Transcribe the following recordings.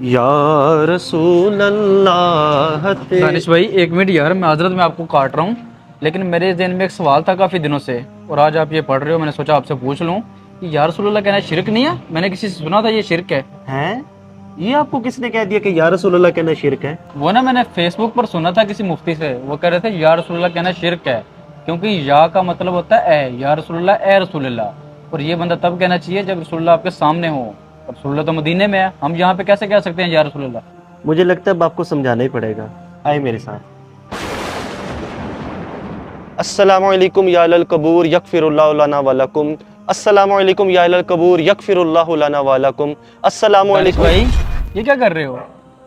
या रसूल अल्लाह दानिश भाई एक मिनट यार, मैं हजरत में आपको काट रहा हूँ, लेकिन मेरे जहन में एक सवाल था काफ़ी दिनों से, और आज आप ये पढ़ रहे हो, मैंने सोचा आपसे पूछ लूँ कि या रसूलल्लाह कहना शिरक नहीं है। मैंने किसी से सुना था ये शिरक है। हैं? ये आपको किसने कह दिया कि या रसूल अल्लाह कहना शिरक है? वो ना मैंने फेसबुक पर सुना था किसी मुफ्ती से, वो कह रहे थे या रसूलल्लाह कहना शिरक है, क्योंकि या का मतलब होता है ए, या रसूलल्लाह ए रसूलल्लाह, और ये बंदा तब कहना चाहिए जब रसूलल्लाह आपके सामने हो। और रसूलल्लाह तो मदीने में है, हम यहाँ पे कैसे कह सकते हैं या रसूलल्लाह। मुझे लगता है अब आपको समझाना ही पड़ेगा। आए मेरे साथ। अस्सलामु अलैकुम या अहलल कबूर यगफिरुल्लाहु लना व लकुम। अस्सलामु अलैकुम या अहलल कबूर यगफिरुल्लाहु लना व लकुम। अस्सलामु दानिश अलैकुम। भाई ये क्या कर रहे हो?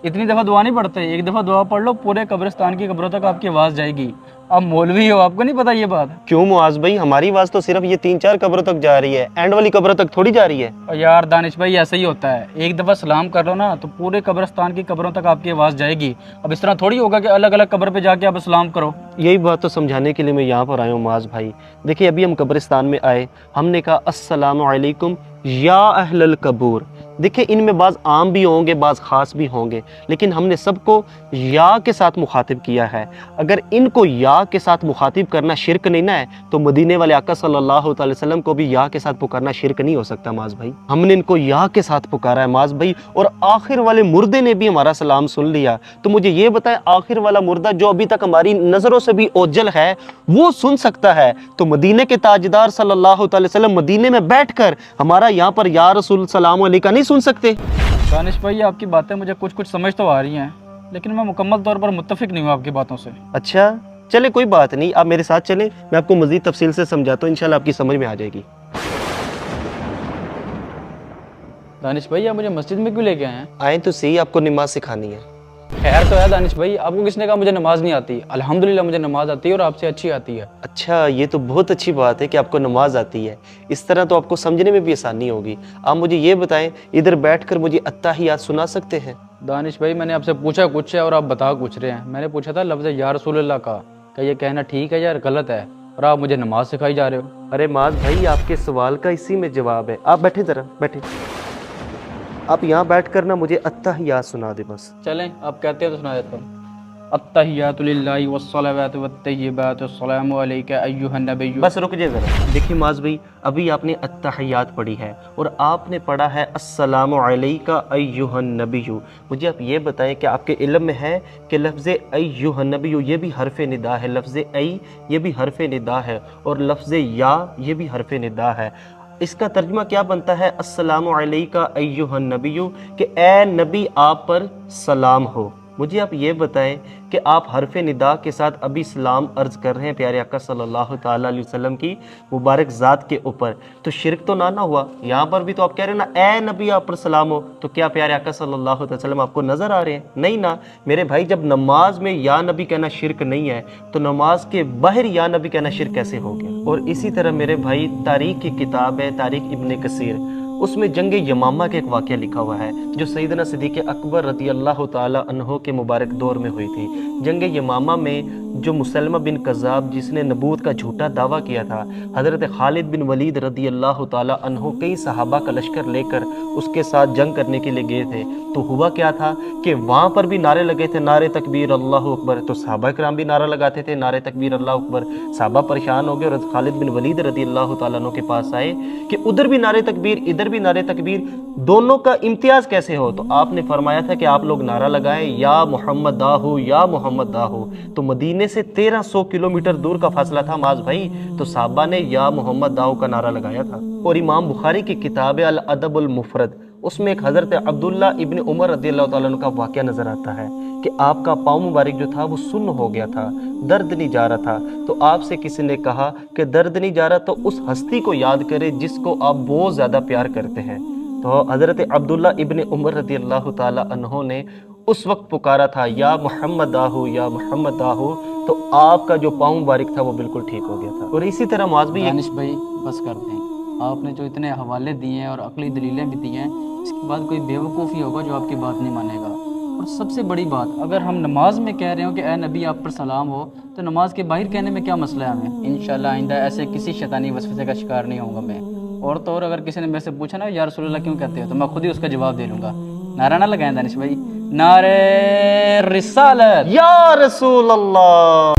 इतनी दफ़ा दुआ नहीं पढ़ते, एक दफ़ा दुआ पढ़ लो, पूरे कब्रिस्तान की कब्रों तक आपकी आवाज़ जाएगी। आप मौलवी हो, आपको नहीं पता ये बात? क्यों मुआज भाई, हमारी आवाज तो सिर्फ ये 3-4 कब्रों तक जा रही है, एंड वाली कब्रों तक थोड़ी जा रही है। और यार दानिश भाई ऐसा ही होता है, एक दफ़ा सलाम कर लो ना तो पूरे कब्रिस्तान की कब्रों तक आपकी आवाज़ जाएगी। अब इस तरह थोड़ी होगा कि अलग अलग कब्र पे जाके आप सलाम करो। यही बात तो समझाने के लिए मैं यहाँ पर आया हूँ मुआज भाई। देखिए अभी हम कब्रिस्तान में आए, हमने कहा अस्सलामु अलैकुम या अहलल कबूर। देखिए इनमें बाज़ आम भी होंगे, बाज़ ख़ास भी होंगे, लेकिन हमने सबको या के साथ मुखातिब किया है। अगर इनको या के साथ मुखातिब करना शिरक नहीं ना है, तो मदीने वाले आका सल्लल्लाहु अलैहि वसल्लम को भी या के साथ पुकारना शिरक नहीं हो सकता माज भाई। हमने इनको या के साथ पुकारा है माज भाई, और आखिर वाले मुर्दे ने भी हमारा सलाम सुन लिया। तो मुझे ये बताएं, आखिर वाला मुर्दा जो अभी तक हमारी नज़रों से भी ओझल है, वो सुन सकता है, तो मदीने के ताजदार सल्लल्लाहु अलैहि वसल्लम मदीने में बैठकर हमारा यहाँ पर या रसूल सलाम अलैका नहीं सुन सकते? दानिश भाई आपकी बातें मुझे कुछ कुछ समझ तो आ रही हैं, लेकिन मैं मुकम्मल तौर पर मुत्तफिक नहीं हूँ आपकी बातों से। अच्छा चले कोई बात नहीं, आप मेरे साथ चलें, मैं आपको मजीद तफसील से समझाता हूँ, इंशाल्लाह आपकी समझ में आ जाएगी। दानिश भाई आप मुझे मस्जिद में क्यों लेके आए हैं? आए तो सही, आपको नमाज सिखानी है। खैर तो है दानिश भाई, आपको किसने कहा मुझे नमाज नहीं आती? अल्हम्दुलिल्लाह मुझे नमाज आती है और आपसे अच्छी आती है। अच्छा, ये तो बहुत अच्छी बात है कि आपको नमाज आती है। इस तरह तो आपको समझने में भी आसानी होगी। आप मुझे ये बताएं, इधर बैठकर मुझे अत्ताहियात सुना सकते हैं? दानिश भाई मैंने आपसे पूछा कुछ है और आप बता कुछ रहे हैं। मैंने पूछा था लफ्ज़ या रसूलल्लाह का, क्या ये कहना ठीक है या गलत है, और आप मुझे नमाज सिखाई जा रहे हो। अरे माज भाई, आपके सवाल का इसी में जवाब है। आप बैठे, ज़रा बैठे। आप यहाँ बैठ कर ना मुझे अत्ताहियात सुना दे बस। चलें आप कहते हैं तो सुना देता हूँ। अत्तहियातु लिल्लाहि वस्सलावातु वत्तय्यिबातु अस्सलामु अलैका अय्युहन नबिय्यु। बस रुक जाइए ज़रा। देखिए माज भाई, अभी आपने अत्तहियात पढ़ी है और आपने पढ़ा है अस्सलामु अलैका अय्युहन नबिय्यु। मुझे आप ये बताएं कि आपके इल्म में है कि लफ्ज़ अय्युहन नबिय्यु ये भी हरफ निदा है, लफ्ज़ अय ये भी हरफ निदा है, और लफ्ज़ या ये भी हरफ निदा है। इसका तर्जुमा क्या बनता है? अस्सलामु अलैका अय्युहन नबिय्यु, कि ए नबी आप पर सलाम हो। मुझे आप ये बताएं कि आप हरफ निदा के साथ अभी सलाम अर्ज़ कर रहे हैं प्यारे आका सल्लल्लाहु ताला अलैहि वसल्लम की मुबारक ज़ात के ऊपर, तो शिरक तो ना हुआ? यहाँ पर भी तो आप कह रहे हैं ना ए नबी आप पर सलाम हो, तो क्या प्यारे आका सल्लल्लाहु अलैहि वसल्लम आपको नज़र आ रहे हैं? नहीं ना मेरे भाई। जब नमाज में या नबी कहना शिरक नहीं है, तो नमाज के बाहर या नबी कहना शिरक कैसे हो गया? और इसी तरह मेरे भाई, तारीख की किताब है तारीख इब्न कसीर, उसमें जंग यमामा का एक वाक़या लिखा हुआ है जो सैयदना सिद्दीक़ अकबर रज़ी अल्लाह ताला अन्हो के मुबारक दौर में हुई थी। जंग यमामा में जो मुसलमा बिन कज़्ज़ाब, जिसने नबूत का झूठा दावा किया था, हज़रत खालिद बिन वलीद रज़ी अल्लाह ताला अन्हो कई सहाबा का लश्कर लेकर उसके साथ जंग करने के लिए गए थे। तो हुआ क्या था कि वहाँ पर भी नारे लगे थे, नारे तकबीर अल्लाहु अकबर। तो सहाबा किराम भी नारा लगाते थे, नारे तकबीर अल्लाहु अकबर। सहाबा परेशान हो गए और खालिद बिन वलीद रज़ी अल्लाह ताला अन्हो के पास आए कि उधर भी नारे तकबीर, इधर भी नारे तकबीर, दोनों का इम्तियाज़ कैसे हो? तो आपने फरमाया था कि आप लोग नारा लगाएं या मोहम्मद दाहू या मोहम्मद दाहू। तो मदीने से 1300 किलोमीटर दूर का फासला था माज भाई, तो साहबा ने या मोहम्मद दाहू का नारा लगाया था। और इमाम बुखारी की किताब अल अदबुल मुफरद, उसमें एक हज़रत अब्दुल्ला इब्न उमर रज़ियल्लाहु ताला अन्हु का वाक़या नज़र आता है कि आपका पाँव मुबारक जो था वो सुन्न हो गया था, दर्द नहीं जा रहा था। तो आपसे किसी ने कहा कि दर्द नहीं जा रहा तो उस हस्ती को याद करें जिसको आप बहुत ज़्यादा प्यार करते हैं। तो हज़रत अब्दुल्ला इब्न उमर रज़ियल्लाहु ताला अन्हु ने उस वक्त पुकारा था या मोहम्मद दाहू या मोहम्मद दाहू, तो आपका जो पाँव मुबारक था वो बिल्कुल ठीक हो गया था। और इसी तरह माज भी दानिश भाई बस करते हैं, आपने जो इतने हवाले दिए हैं और अकली दलीलें भी दी हैं, इसके बाद कोई बेवकूफ़ ही होगा जो आपकी बात नहीं मानेगा। और सबसे बड़ी बात, अगर हम नमाज में कह रहे हो कि ए नबी आप पर सलाम हो, तो नमाज के बाहर कहने में क्या मसला है हमें? इंशाल्लाह आइंदा ऐसे किसी शैतानी वसवसे का शिकार नहीं होऊंगा मैं। और तो और अगर किसी ने मेरे से पूछा ना या रसूलल्लाह क्यों कहते हो, तो मैं खुद ही उसका जवाब दे लूँगा। नारा ना लगाएं दानिश भाई, नारे रिसालत। या रसूल अल्लाह।